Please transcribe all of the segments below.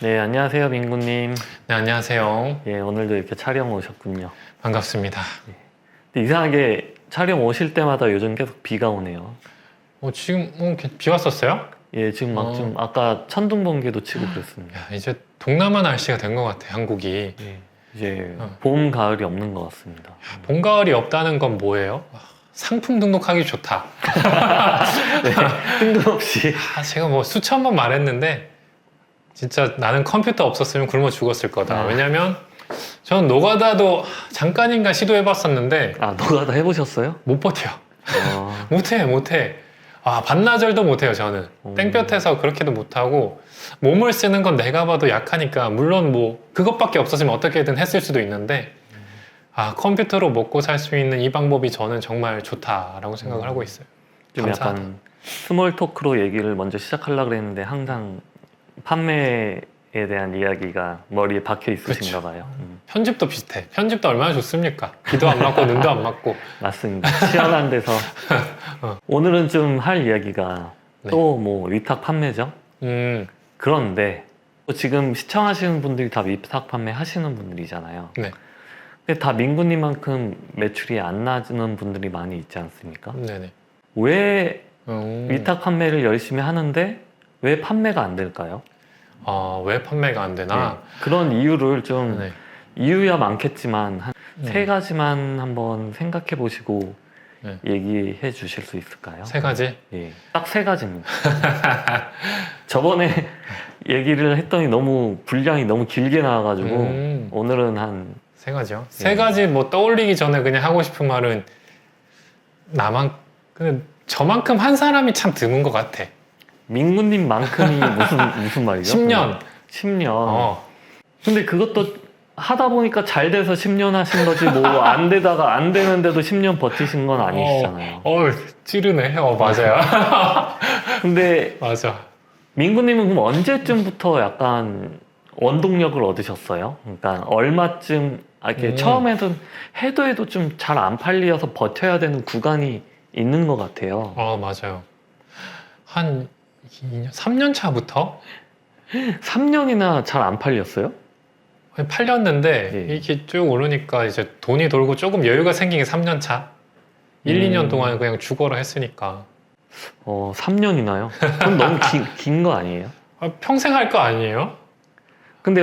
네, 안녕하세요, 민구님. 네, 안녕하세요. 예, 오늘도 이렇게 촬영 오셨군요. 반갑습니다. 근데 이상하게 촬영 오실 때마다 요즘 계속 비가 오네요. 지금 이렇게 비 왔었어요? 예, 지금 막 좀 아까 천둥번개도 치고 그랬습니다. 야, 이제 동남아 날씨가 된 것 같아, 한국이. 예, 이제 봄, 가을이 없는 것 같습니다. 봄, 가을이 없다는 건 뭐예요? 상품 등록하기 좋다. 네, 뜬금없이. 제가 뭐 수천 번 말했는데 진짜 나는 컴퓨터 없었으면 굶어 죽었을 거다. 왜냐면 저는 노가다도 잠깐인가 시도해봤었는데 노가다 해보셨어요? 못 버텨. 아, 못해. 반나절도 못해요, 저는. 땡볕에서 그렇게도 못하고, 몸을 쓰는 건 내가 봐도 약하니까, 물론 뭐, 그것밖에 없었으면 어떻게든 했을 수도 있는데, 컴퓨터로 먹고 살 수 있는 이 방법이 저는 정말 좋다라고 생각을 하고 있어요. 좀 감사하다. 약간 스몰 토크로 얘기를 먼저 시작하려고 그랬는데 항상 판매에 대한 이야기가 머리에 박혀 있으신가 봐요. 편집도 비슷해. 편집도 얼마나 좋습니까? 귀도 안 맞고, 눈도 안 맞고. 맞습니다. 시원한 데서. 오늘은 좀 할 이야기가 네. 또 뭐 위탁 판매죠. 그런데 또 지금 시청하시는 분들이 다 위탁 판매 하시는 분들이잖아요. 네. 근데 다 민구님만큼 매출이 안 나는 분들이 많이 있지 않습니까? 네네. 왜 위탁 판매를 열심히 하는데 왜 판매가 안 될까요? 왜 판매가 안 되나? 네. 그런 이유를 좀 네. 이유야 많겠지만 한 세 가지만 한번 생각해 보시고 네. 얘기해 주실 수 있을까요? 세 가지? 예, 딱 세 가지입니다. 저번에 얘기를 했더니 너무 분량이 너무 길게 나와가지고 오늘은 한 세 가지요? 세 가지 뭐 떠올리기 전에 그냥 하고 싶은 말은 근데 저만큼 한 사람이 참 드문 것 같아. 민구님만큼이 무슨 말이죠? 10년. 10년. 근데 그것도 하다 보니까 잘 돼서 10년 하신 거지 뭐 안 되다가 안 되는데도 10년 버티신 건 아니시잖아요. 찌르네. 맞아요. 근데 맞아. 민구님은 그럼 언제쯤부터 약간 원동력을 얻으셨어요? 그러니까 얼마쯤 이렇게 처음에는 해도 좀 잘 안 팔려서 버텨야 되는 구간이 있는 것 같아요. 맞아요. 한 2년, 3년 차부터 3년이나 잘 안 팔렸어요? 팔렸는데 예. 이게 쭉 오르니까 이제 돈이 돌고 조금 여유가 생긴 게 3년 차. 1, 2년 동안 그냥 죽어라 했으니까. 3년이나요? 그럼 너무 긴 거 아니에요? 평생 할 거 아니에요? 근데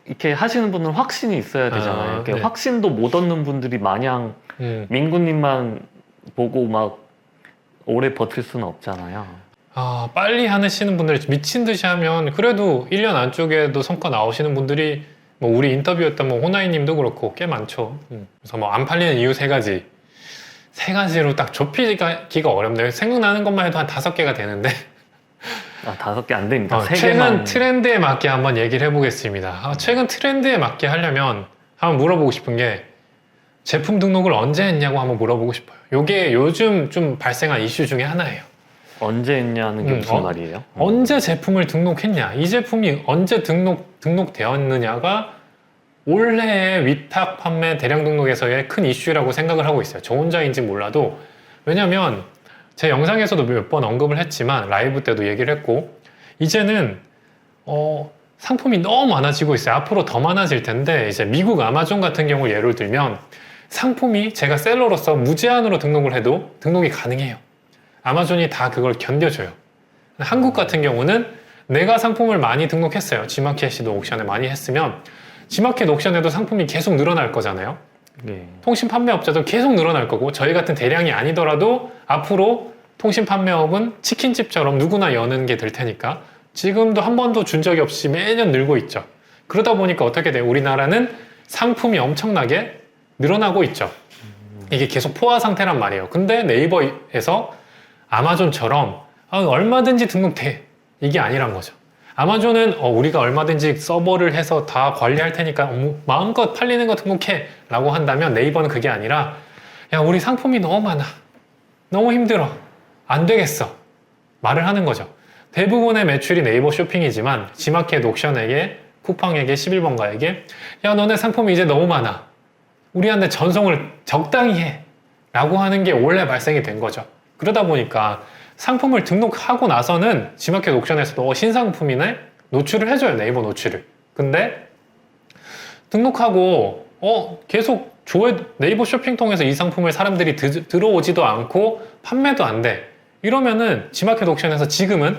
이렇게 하시는 분은 확신이 있어야 되잖아요. 이렇게 네. 확신도 못 얻는 분들이 마냥 민구님만 보고 막 오래 버틸 수는 없잖아요. 빨리 하시는 분들 미친 듯이 하면 그래도 1년 안쪽에도 성과 나오시는 분들이 뭐 우리 인터뷰였던 뭐 호나이 님도 그렇고 꽤 많죠. 그래서 뭐 안 팔리는 이유 세 가지로 딱 좁히기가 어렵네요. 생각나는 것만 해도 한 5개가 되는데 5개 안 됩니다. 최근 트렌드에 맞게 한번 얘기를 해보겠습니다. 최근 트렌드에 맞게 하려면 한번 물어보고 싶은 게 제품 등록을 언제 했냐고 한번 물어보고 싶어요. 이게 요즘 좀 발생한 이슈 중에 하나예요. 언제 했냐는 게 무슨 말이에요? 언제 제품을 등록했냐? 이 제품이 언제 등록되었느냐가 올해의 위탁 판매 대량 등록에서의 큰 이슈라고 생각을 하고 있어요. 저 혼자인지 몰라도. 왜냐면 제 영상에서도 몇 번 언급을 했지만 라이브 때도 얘기를 했고 이제는 상품이 너무 많아지고 있어요. 앞으로 더 많아질 텐데 이제 미국 아마존 같은 경우 예를 들면 상품이 제가 셀러로서 무제한으로 등록을 해도 등록이 가능해요. 아마존이 다 그걸 견뎌줘요. 한국 같은 경우는 내가 상품을 많이 등록했어요. 지마켓이도 옥션에 많이 했으면 지마켓 옥션에도 상품이 계속 늘어날 거잖아요. 네. 통신 판매업자도 계속 늘어날 거고 저희 같은 대량이 아니더라도 앞으로 통신 판매업은 치킨집처럼 누구나 여는 게 될 테니까 지금도 한 번도 준 적이 없이 매년 늘고 있죠. 그러다 보니까 어떻게 돼요? 우리나라는 상품이 엄청나게 늘어나고 있죠. 이게 계속 포화 상태란 말이에요. 근데 네이버에서 아마존처럼 얼마든지 등록돼. 이게 아니란 거죠. 아마존은 우리가 얼마든지 서버를 해서 다 관리할 테니까 마음껏 팔리는 거 등록해 라고 한다면 네이버는 그게 아니라 야 우리 상품이 너무 많아. 너무 힘들어. 안 되겠어. 말을 하는 거죠. 대부분의 매출이 네이버 쇼핑이지만 지마켓 옥션에게 쿠팡에게 11번가에게 야 너네 상품이 이제 너무 많아. 우리한테 전송을 적당히 해 라고 하는 게 원래 발생이 된 거죠. 그러다 보니까 상품을 등록하고 나서는 지마켓 옥션에서도 신상품이네? 노출을 해줘요. 네이버 노출을. 근데 등록하고 계속 네이버 쇼핑 통해서 이 상품을 사람들이 들어오지도 않고 판매도 안 돼. 이러면은 G마켓 옥션에서 지금은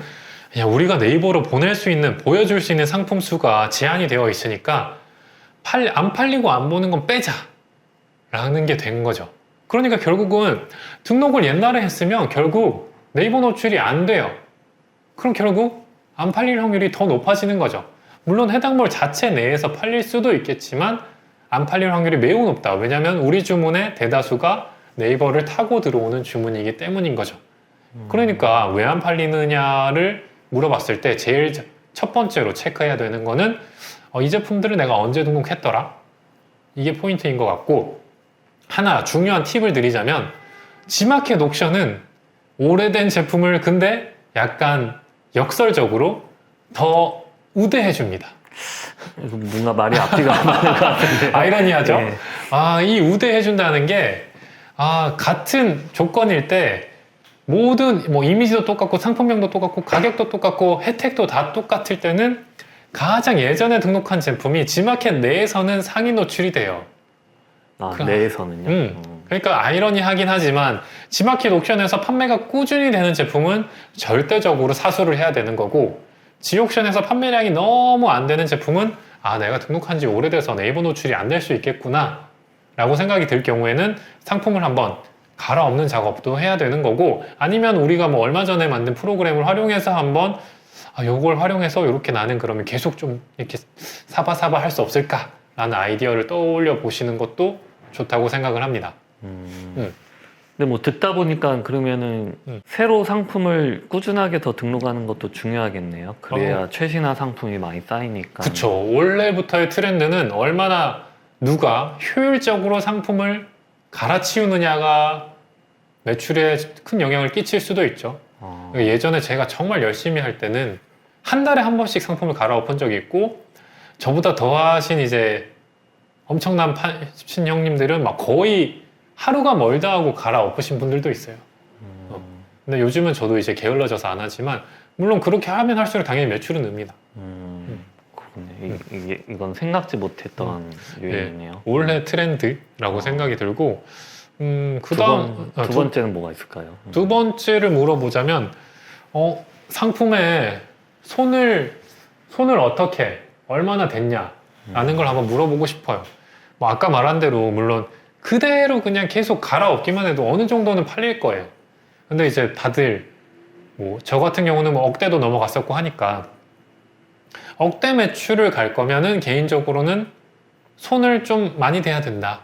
야, 우리가 네이버로 보여줄 수 있는 상품 수가 제한이 되어 있으니까 안 팔리고 안 보는 건 빼자 라는 게 된 거죠. 그러니까 결국은 등록을 옛날에 했으면 결국 네이버 노출이 안 돼요. 그럼 결국 안 팔릴 확률이 더 높아지는 거죠. 물론 해당 몰 자체 내에서 팔릴 수도 있겠지만 안 팔릴 확률이 매우 높다. 왜냐하면 우리 주문의 대다수가 네이버를 타고 들어오는 주문이기 때문인 거죠. 그러니까 왜 안 팔리느냐를 물어봤을 때 제일 첫 번째로 체크해야 되는 거는 이 제품들을 내가 언제 등록했더라? 이게 포인트인 것 같고, 하나 중요한 팁을 드리자면 G마켓 옥션은 오래된 제품을 근데 약간 역설적으로 더 우대해 줍니다. 뭔가 말이 앞뒤가 안 맞는 것 같은데. 아이러니하죠? 네. 이 우대해 준다는 게 같은 조건일 때 모든 이미지도 똑같고 상품명도 똑같고 가격도 똑같고 혜택도 다 똑같을 때는 가장 예전에 등록한 제품이 G마켓 내에서는 상위 노출이 돼요. 내에서는요? 그러니까 아이러니하긴 하지만 G마켓 옥션에서 판매가 꾸준히 되는 제품은 절대적으로 사수를 해야 되는 거고, G옥션에서 판매량이 너무 안 되는 제품은 내가 등록한 지 오래돼서 네이버 노출이 안 될 수 있겠구나 라고 생각이 들 경우에는 상품을 한번 갈아엎는 작업도 해야 되는 거고, 아니면 우리가 얼마 전에 만든 프로그램을 활용해서 한번 요걸 활용해서 이렇게 나는 그러면 계속 좀 이렇게 사바사바 할 수 없을까 라는 아이디어를 떠올려 보시는 것도 좋다고 생각을 합니다. 근데 듣다 보니까 그러면은 새로 상품을 꾸준하게 더 등록하는 것도 중요하겠네요. 그래야 최신화 상품이 많이 쌓이니까. 그쵸. 원래부터의 트렌드는 얼마나 누가 효율적으로 상품을 갈아치우느냐가 매출에 큰 영향을 끼칠 수도 있죠. 예전에 제가 정말 열심히 할 때는 한 달에 한 번씩 상품을 갈아엎은 적이 있고, 저보다 더 하신 이제 엄청난 신 형님들은 거의 하루가 멀다 하고 갈아엎으신 분들도 있어요. 근데 요즘은 저도 이제 게을러져서 안 하지만, 물론 그렇게 하면 할수록 당연히 매출은 늡니다. 그렇군요. 이건 생각지 못했던 유행이네요. 올해 트렌드라고 생각이 들고, 두 번째는 뭐가 있을까요? 두 번째를 물어보자면, 상품에 손을 어떻게, 얼마나 됐냐라는 걸 한번 물어보고 싶어요. 아까 말한 대로 물론 그대로 그냥 계속 갈아엎기만 해도 어느 정도는 팔릴 거예요. 근데 이제 다들 저 같은 경우는 억대도 넘어갔었고 하니까 억대 매출을 갈 거면은 개인적으로는 손을 좀 많이 대야 된다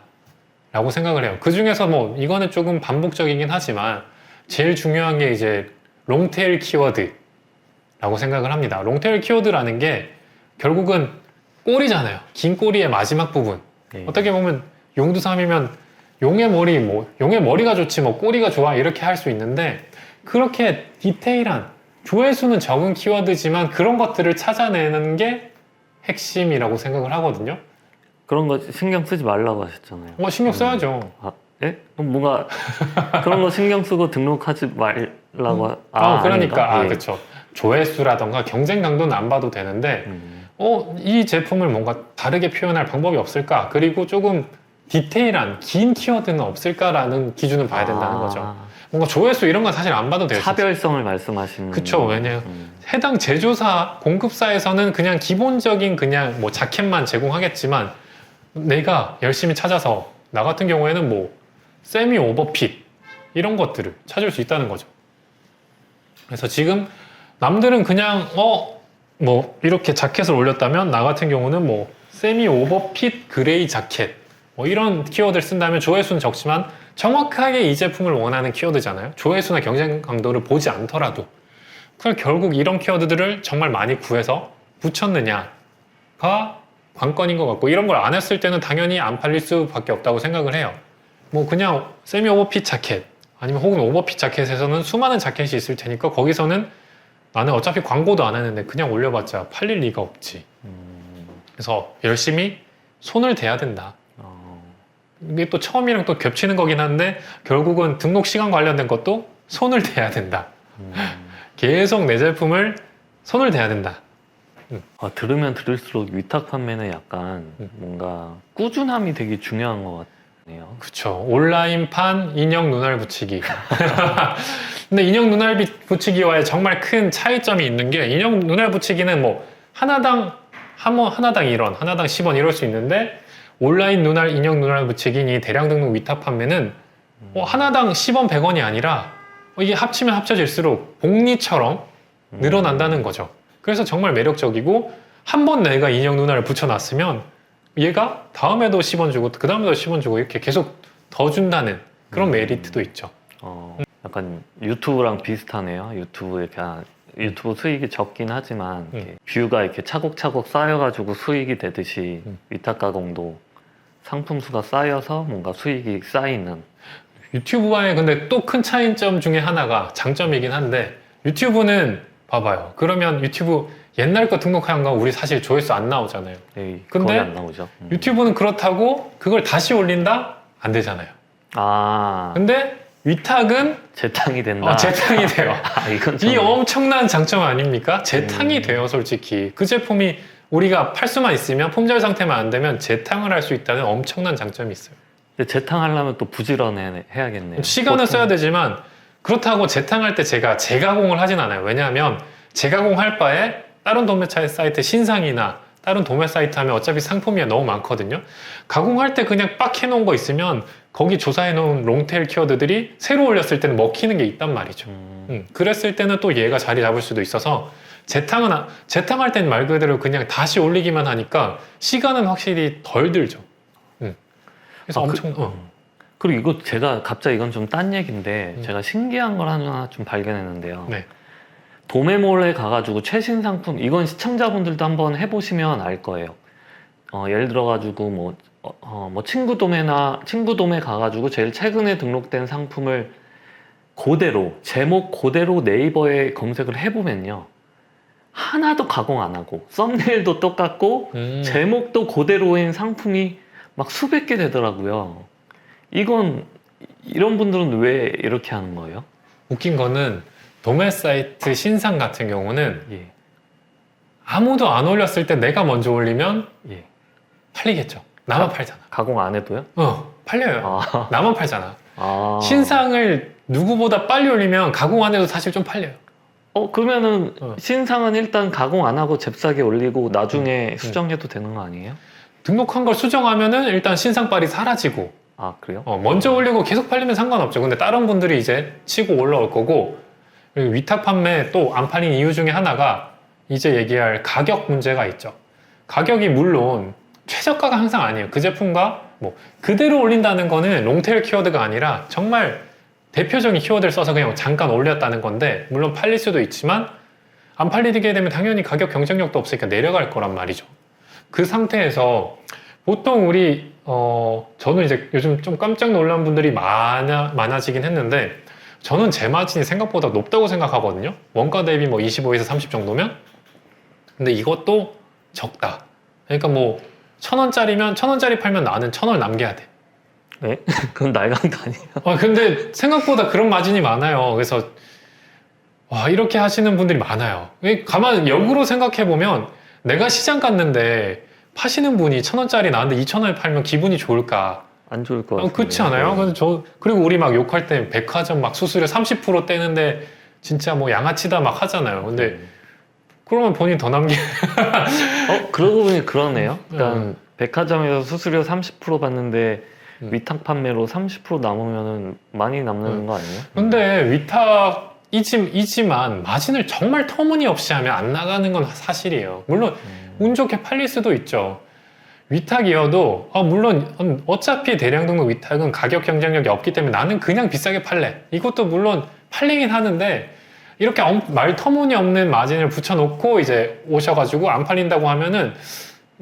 라고 생각을 해요. 그 중에서 이거는 조금 반복적이긴 하지만 제일 중요한 게 이제 롱테일 키워드라고 생각을 합니다. 롱테일 키워드라는 게 결국은 꼬리잖아요. 긴 꼬리의 마지막 부분. 어떻게 보면 용두삼이면 용의 머리가 좋지 꼬리가 좋아 이렇게 할 수 있는데, 그렇게 디테일한 조회수는 적은 키워드지만 그런 것들을 찾아내는 게 핵심이라고 생각을 하거든요. 그런 거 신경 쓰지 말라고 하셨잖아요. 신경 써야죠. 예? 뭔가 그런 거 신경 쓰고 등록하지 말라고. 그러니까 예. 그렇죠. 조회수라던가 경쟁 강도는 안 봐도 되는데 이 제품을 뭔가 다르게 표현할 방법이 없을까? 그리고 조금 디테일한 긴 키워드는 없을까라는 기준을 봐야 된다는 거죠. 뭔가 조회수 이런 건 사실 안 봐도 돼요. 차별성을 말씀하시는. 그쵸. 왜냐면 해당 제조사, 공급사에서는 그냥 기본적인 그냥 자켓만 제공하겠지만, 내가 열심히 찾아서 나 같은 경우에는 세미 오버핏 이런 것들을 찾을 수 있다는 거죠. 그래서 지금 남들은 그냥 이렇게 자켓을 올렸다면, 나 같은 경우는 세미 오버핏 그레이 자켓 이런 키워드를 쓴다면 조회수는 적지만 정확하게 이 제품을 원하는 키워드잖아요. 조회수나 경쟁 강도를 보지 않더라도. 그럼 결국 이런 키워드들을 정말 많이 구해서 붙였느냐가 관건인 것 같고, 이런 걸 안 했을 때는 당연히 안 팔릴 수밖에 없다고 생각을 해요. 그냥 세미 오버핏 자켓 아니면 혹은 오버핏 자켓에서는 수많은 자켓이 있을 테니까 거기서는 나는 어차피 광고도 안 했는데 그냥 올려봤자 팔릴 리가 없지. 그래서 열심히 손을 대야 된다. 이게 또 처음이랑 또 겹치는 거긴 한데 결국은 등록 시간 관련된 것도 손을 대야 된다. 계속 내 제품을 손을 대야 된다 들으면 들을수록 위탁 판매는 약간 뭔가 꾸준함이 되게 중요한 것 같네요. 그쵸. 온라인판 인형 눈알 붙이기. 근데 인형 눈알 붙이기와의 정말 큰 차이점이 있는 게 인형 눈알 붙이기는 뭐 하나당 1원, 하나당 10원 이럴 수 있는데 온라인 인형 눈알 붙이기 대량 등록 위탁 판매는 하나당 10원, 100원이 아니라 이게 합치면 합쳐질수록 복리처럼 늘어난다는 거죠. 그래서 정말 매력적이고 한 번 내가 인형 눈알을 붙여놨으면 얘가 다음에도 10원 주고 그 다음에도 10원 주고 이렇게 계속 더 준다는 그런 메리트도 있죠. 약간 유튜브랑 비슷하네요. 유튜브 수익이 적긴 하지만 이렇게 뷰가 이렇게 차곡차곡 쌓여가지고 수익이 되듯이 위탁 가공도 상품 수가 쌓여서 뭔가 수익이 쌓이는. 유튜브와의 근데 또 큰 차이점 중에 하나가 장점이긴 한데 유튜브는 봐봐요. 그러면 유튜브 옛날 거 등록한 거 우리 사실 조회수 안 나오잖아요. 네, 근데 거의 안 나오죠. 유튜브는 그렇다고 그걸 다시 올린다? 안 되잖아요. 근데 위탁은 재탕이 된다. 재탕이 돼요. 이건 이 엄청난 장점 아닙니까? 재탕이 돼요, 솔직히. 그 제품이 우리가 팔 수만 있으면 품절 상태만 안 되면 재탕을 할 수 있다는 엄청난 장점이 있어요. 근데 재탕하려면 또 부지런해야겠네요. 시간은 써야 되지만 그렇다고 재탕할 때 제가 재가공을 하진 않아요. 왜냐하면 재가공할 바에 다른 도매 사이트 신상이나 다른 도매 사이트 하면 어차피 상품이 너무 많거든요. 가공할 때 그냥 빡 해놓은 거 있으면 거기 조사해놓은 롱테일 키워드들이 새로 올렸을 때는 먹히는 게 있단 말이죠. 그랬을 때는 또 얘가 자리 잡을 수도 있어서 재탕할 때는 말 그대로 그냥 다시 올리기만 하니까 시간은 확실히 덜 들죠. 그래서 엄청 그리고 이거 제가 갑자기 이건 좀 딴 얘기인데 제가 신기한 걸 하나 좀 발견했는데요. 네. 도매몰에 가가지고 최신 상품, 이건 시청자분들도 한번 해보시면 알 거예요. 예를 들어가지고 뭐 친구 도매 가가지고 제일 최근에 등록된 상품을 그대로 제목 그대로 네이버에 검색을 해보면요, 하나도 가공 안 하고 썸네일도 똑같고 제목도 그대로인 상품이 막 수백 개 되더라고요. 이런 분들은 왜 이렇게 하는 거예요? 웃긴 거는 도매 사이트 신상 같은 경우는 예. 아무도 안 올렸을 때 내가 먼저 올리면 예. 팔리겠죠. 나만 팔잖아. 가공 안 해도요? 팔려요. 나만 팔잖아. 아. 신상을 누구보다 빨리 올리면 가공 안 해도 사실 좀 팔려요. 그러면은 신상은 일단 가공 안 하고 잽싸게 올리고 나중에 수정해도 되는 거 아니에요? 등록한 걸 수정하면은 일단 신상빨이 사라지고. 아, 그래요? 먼저 올리고 계속 팔리면 상관없죠. 근데 다른 분들이 이제 치고 올라올 거고, 그리고 위탁 판매 또 안 팔린 이유 중에 하나가 이제 얘기할 가격 문제가 있죠. 가격이 물론 최저가가 항상 아니에요. 그 제품과 뭐 그대로 올린다는 거는 롱테일 키워드가 아니라 정말 대표적인 키워드를 써서 그냥 잠깐 올렸다는 건데, 물론 팔릴 수도 있지만 안 팔리게 되면 당연히 가격 경쟁력도 없으니까 내려갈 거란 말이죠. 그 상태에서 보통 우리 저는 이제 요즘 좀 깜짝 놀란 분들이 많아지긴 했는데, 저는 제 마진이 생각보다 높다고 생각하거든요. 원가 대비 뭐 25에서 30 정도면. 근데 이것도 적다. 그러니까 뭐 1,000원짜리면 1,000원짜리 팔면 나는 1,000원 남겨야 돼. 네? 그건 날강도 아니에요. 근데 생각보다 그런 마진이 많아요. 그래서 이렇게 하시는 분들이 많아요. 가만 역으로 생각해 보면 내가 시장 갔는데 파시는 분이 1,000원짜리 나왔는데 2,000원에 팔면 기분이 좋을까? 안 좋을 것 같아요. 그렇지 않아요? 그리고 우리 막 욕할 때 백화점 막 수수료 30% 떼는데 진짜 뭐 양아치다 막 하잖아요. 근데 그러면 본인 더 남기. 그러고 보니 그러네요. 일단 백화점에서 수수료 30% 받는데 위탁 판매로 30% 남으면은 많이 남는 거 아니에요? 근데 위탁이지만 마진을 정말 터무니없이 하면 안 나가는 건 사실이에요. 물론 운 좋게 팔릴 수도 있죠. 위탁이어도 물론 어차피 대량 등록 위탁은 가격 경쟁력이 없기 때문에 나는 그냥 비싸게 팔래. 이것도 물론 팔리긴 하는데, 이렇게 말 터무니없는 마진을 붙여놓고 이제 오셔가지고 안 팔린다고 하면은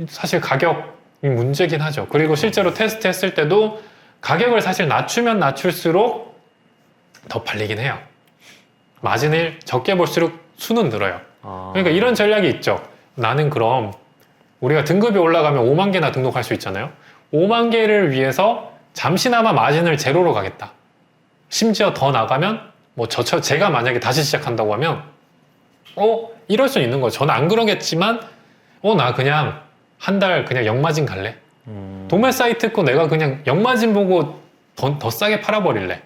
사실 가격이 문제긴 하죠. 그리고 실제로 테스트했을 때도 가격을 사실 낮추면 낮출수록 더 팔리긴 해요. 마진을 적게 볼수록 수는 늘어요. 그러니까 이런 전략이 있죠. 나는 그럼 우리가 등급이 올라가면 5만 개나 등록할 수 있잖아요. 5만 개를 위해서 잠시나마 마진을 제로로 가겠다. 심지어 더 나가면 제가 만약에 다시 시작한다고 하면 이럴 수 있는 거죠. 저는 안 그러겠지만 나 그냥 한 달 그냥 역마진 갈래. 음. 도매 사이트 거 내가 그냥 역마진 보고 더 싸게 팔아버릴래.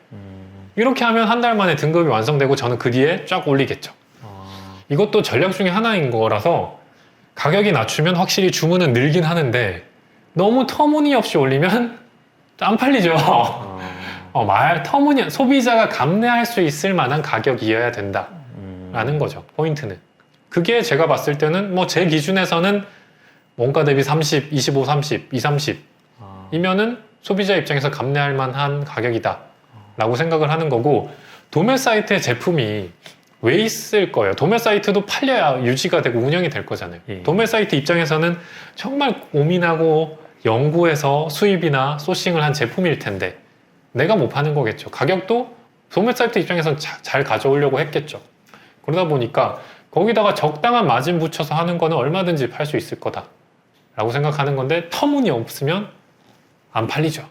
이렇게 하면 한 달 만에 등급이 완성되고 저는 그 뒤에 쫙 올리겠죠. 이것도 전략 중에 하나인 거라서 가격이 낮추면 확실히 주문은 늘긴 하는데 너무 터무니없이 올리면 안 팔리죠. 소비자가 감내할 수 있을 만한 가격이어야 된다라는 거죠. 포인트는. 그게 제가 봤을 때는 뭐 제 기준에서는 원가 대비 30, 25, 30, 2, 30 이면은 소비자 입장에서 감내할 만한 가격이다 라고 생각을 하는 거고, 도매 사이트의 제품이 왜 있을 거예요? 도매 사이트도 팔려야 유지가 되고 운영이 될 거잖아요. 예. 도매 사이트 입장에서는 정말 고민하고 연구해서 수입이나 소싱을 한 제품일 텐데 내가 못 파는 거겠죠. 가격도 도매 사이트 입장에서는 잘 가져오려고 했겠죠. 그러다 보니까 거기다가 적당한 마진 붙여서 하는 거는 얼마든지 팔 수 있을 거다 라고 생각하는 건데 터무니없으면 안 팔리죠.